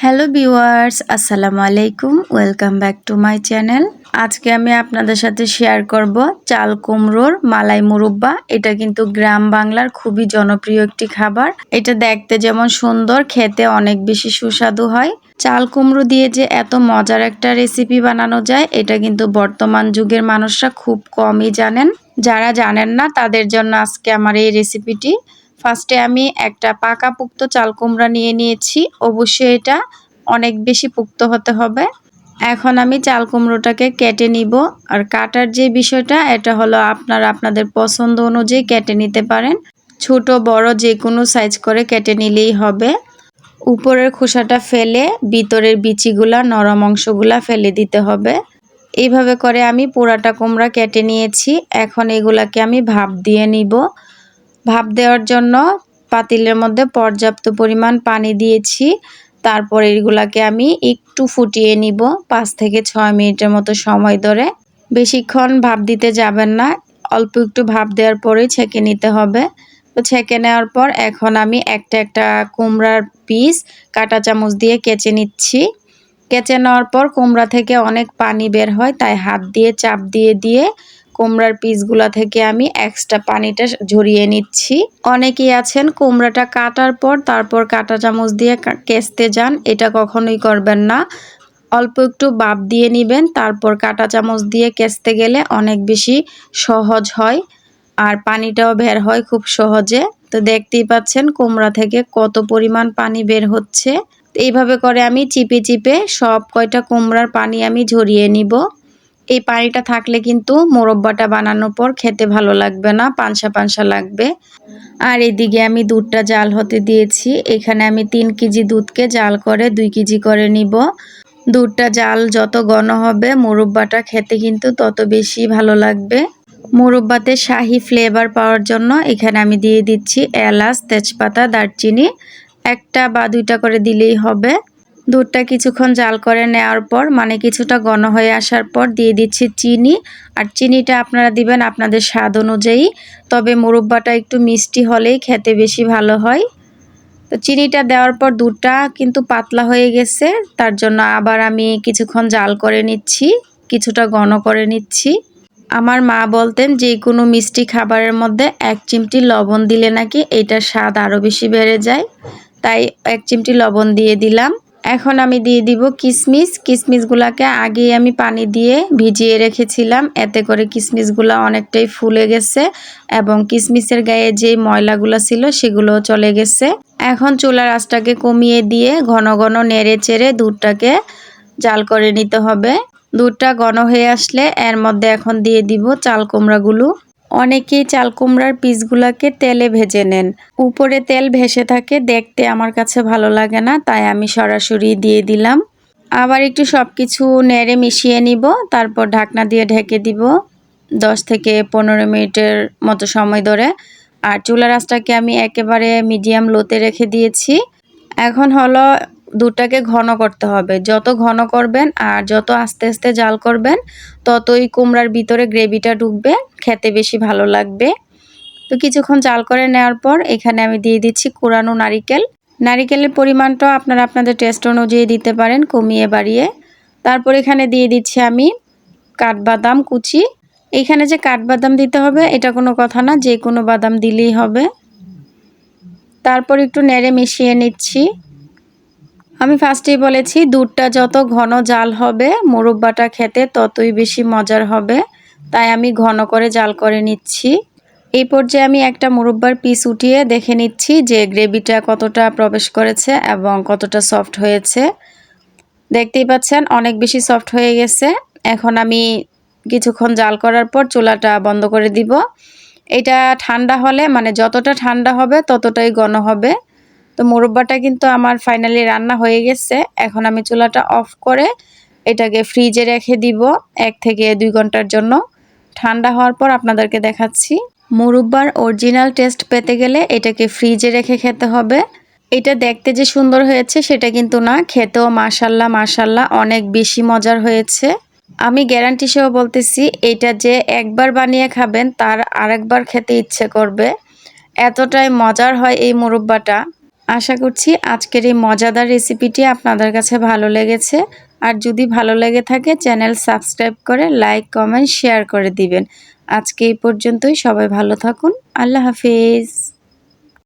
Hello viewers, আসসালামু আলাইকুম। Welcome back to my channel. আজকে আমি আপনাদের সাথে শেয়ার করব চাল কুমড়োর মালাই মুরব্বা। এটা কিন্তু গ্রাম বাংলার খুবই জনপ্রিয় একটি খাবার। এটা দেখতে যেমন সুন্দর, খেতে অনেক বেশি সুস্বাদু হয়। চাল কুমড়ো দিয়ে যে এত মজার একটা রেসিপি বানানো যায়, এটা কিন্তু বর্তমান যুগের মানুষরা খুব কমই জানেন। যারা জানেন না তাদের জন্য আজকে আমার এই রেসিপিটি। ফার্স্টে আমি একটা পাকাপোক্ত চাল কুমড়া নিয়ে নিয়েছি। অবশ্যই এটা অনেক বেশি পোক্ত হতে হবে। এখন আমি চাল কুমড়োটাকে কেটে নিব। আর কাটার যে বিষয়টা, এটা হলো আপনারা আপনাদের পছন্দ অনুযায়ী কেটে নিতে পারেন। ছোট বড় যে কোনো সাইজ করে কেটে নিলেই হবে। উপরের খোসাটা ফেলে ভিতরের বিচিগুলা, নরম অংশগুলা ফেলে দিতে হবে। এইভাবে করে আমি পুরাটা কুমড়া কেটে নিয়েছি। এখন এগুলাকে আমি ভাপ দিয়ে নিব। ভাপ দেওয়ার জন্য পাতিলের মধ্যে পর্যাপ্ত পরিমাণ পানি দিয়েছি। তারপর এগুলাকে আমি একটু ফুটিয়ে নিব 5 থেকে 6 মিনিটের মতো সময় ধরে। বেশিক্ষণ ভাপ দিতে যাবেন না, অল্প একটু ভাপ দেওয়ার পরেই ছেঁকে নিতে হবে। তো ছেঁকে নেওয়ার পর এখন আমি একটা একটা কুমড়ার পিস কাঁটা চামচ দিয়ে কেচে নিচ্ছি। কেচে নেওয়ার পর কুমড়া থেকে অনেক পানি বের হয়, তাই হাত দিয়ে চাপ দিয়ে দিয়ে কুমড়ার পিসগুলা থেকে আমি এক্সট্রা পানিটা ঝরিয়ে নিচ্ছি। অনেকেই আছেন কুমড়াটা কাটার পর তারপর কাঁটা চামচ দিয়ে কেচতে যান, এটা কখনোই করবেন না। অল্প একটু ভাপ দিয়ে নেবেন, তারপর কাঁটা চামচ দিয়ে কেচতে গেলে অনেক বেশি সহজ হয় আর পানিটাও বের হয় খুব সহজে। তো দেখতেই পাচ্ছেন কুমড়া থেকে কত পরিমাণ পানি বের হচ্ছে। এইভাবে করে আমি চিপে চিপে সব কয়টা কুমড়ার পানি আমি ঝরিয়ে নিব। এই পানিটা থাকলে কিন্তু মোরব্বাটা বানানোর পর খেতে ভালো লাগবে না, পানসা পানসা লাগবে। আর এদিকে আমি দুধটা জাল হতে দিয়েছি। এখানে আমি 3 কেজি দুধকে জাল করে 2 কেজি করে নিব। দুধটা জাল যত ঘন হবে মোরব্বাটা খেতে কিন্তু তত বেশি ভালো লাগবে। মোরব্বাতে শাহি ফ্লেভার পাওয়ার জন্য এখানে আমি দিয়ে দিচ্ছি এলাচ, তেজপাতা, দারচিনি। 1টা বা 2টা করে দিলেই হবে। দুধটা কিছুক্ষণ জাল করে নেওয়ার পর, মানে কিছুটা ঘন হয়ে আসার পর দিয়ে দিচ্ছি চিনি। আর চিনিটা আপনারা দিবেন আপনাদের স্বাদ অনুযায়ী, তবে মুরব্বাটা একটু মিষ্টি হলেই খেতে বেশি ভালো হয়। তো চিনিটা দেওয়ার পর দুধটা কিন্তু পাতলা হয়ে গেছে, তার জন্য আবার আমি কিছুক্ষণ জাল করে নিচ্ছি, কিছুটা ঘন করে নিচ্ছি। আমার মা বলতেন যে কোনো মিষ্টি খাবারের মধ্যে 1 চিমটি লবণ দিলে নাকি এটার স্বাদ আরও বেশি বেড়ে যায়, তাই 1 চিমটি লবণ দিয়ে দিলাম। এখন আমি দিয়ে দিব কিশমিশ। কিশমিশগুলাকে আগেই আমি পানি দিয়ে ভিজিয়ে রেখেছিলাম, এতে করে কিশমিশগুলা অনেকটাই ফুলে গেছে এবং কিশমিশের গায়ে যে ময়লাগুলো ছিল সেগুলোও চলে গেছে। এখন চুলার আঁচটাকে কমিয়ে দিয়ে ঘন ঘন নেড়ে চেড়ে দুধটাকে জাল করে নিতে হবে। দুধটা ঘন হয়ে আসলে এর মধ্যে এখন দিয়ে দিব চাল কুমড়াগুলো। অনেকেই চাল কুমড়ার পিসগুলাকে তেলে ভেজে নেন, উপরে তেল ভেসে থাকে, দেখতে আমার কাছে ভালো লাগে না, তাই আমি সরাসরি দিয়ে দিলাম। আবার একটু সবকিছু নেড়ে মিশিয়ে নিব, তারপর ঢাকনা দিয়ে ঢেকে দিব 10 থেকে 15 মিনিটের মতো সময় ধরে। আর চুলার আঁচটাকে আমি একেবারে মিডিয়াম লোতে রেখে দিয়েছি। এখন হলো দুধটাকে ঘন করতে হবে। যত ঘন করবেন আর যত আস্তে আস্তে জাল করবেন ততই কুমড়ার ভিতরে গ্রেভিটা ঢুকবে, খেতে বেশি ভালো লাগবে। তো কিছুক্ষণ জাল করে নেওয়ার পর এখানে আমি দিয়ে দিচ্ছি কোরানো নারিকেল। নারিকেলের পরিমাণটা আপনারা আপনাদের টেস্ট অনুযায়ী দিতে পারেন, কমিয়ে বাড়িয়ে। তারপর এখানে দিয়ে দিচ্ছি আমি কাঠবাদাম কুচি। এখানে যে কাঠবাদাম দিতে হবে এটা কোনো কথা না, যে কোনো বাদাম দিলেই হবে। তারপর একটু নেড়ে মিশিয়ে নিচ্ছি। আমি ফার্স্টেই বলেছি দুধটা যত ঘন জাল হবে মুরব্বাটা খেতে ততই বেশি মজার হবে, তাই আমি ঘন করে জাল করে নিচ্ছি। এই পর্যায়ে আমি একটা মুরব্বার পিস উঠিয়ে দেখে নিচ্ছি যে গ্রেভিটা কতটা প্রবেশ করেছে এবং কতটা সফট হয়েছে। দেখতেই পাচ্ছেন অনেক বেশি সফট হয়ে গেছে। এখন আমি কিছুক্ষণ জাল করার পর চুলাটা বন্ধ করে দিব। এটা ঠান্ডা হলে, মানে যতটা ঠান্ডা হবে ততটাই ঘন হবে। তো মুরব্বাটা কিন্তু আমার ফাইনালি রান্না হয়ে গেছে। এখন আমি চুলাটা অফ করে এটাকে ফ্রিজে রেখে দিব 1 থেকে 2 ঘন্টার জন্য। ঠান্ডা হওয়ার পর আপনাদেরকে দেখাচ্ছি। মুরব্বার অরিজিনাল টেস্ট পেতে গেলে এটাকে ফ্রিজে রেখে খেতে হবে। এটা দেখতে যে সুন্দর হয়েছে সেটা কিন্তু না, খেতেও মাশাল্লাহ মাশাল্লাহ অনেক বেশি মজার হয়েছে। আমি গ্যারান্টি সহ বলতেছি এটা যে একবার বানিয়ে খাবেন তার আরেকবার খেতে ইচ্ছে করবে, এতটাই মজার হয় এই মুরব্বাটা। আশা করছি আজকের এই মজাদার রেসিপিটি আপনাদের কাছে ভালো লেগেছে। আর যদি ভালো লেগে থাকে চ্যানেল সাবস্ক্রাইব করে লাইক, কমেন্ট, শেয়ার করে দিবেন। আজকে এই পর্যন্তই। সবাই ভালো থাকুন। আল্লাহ হাফেজ।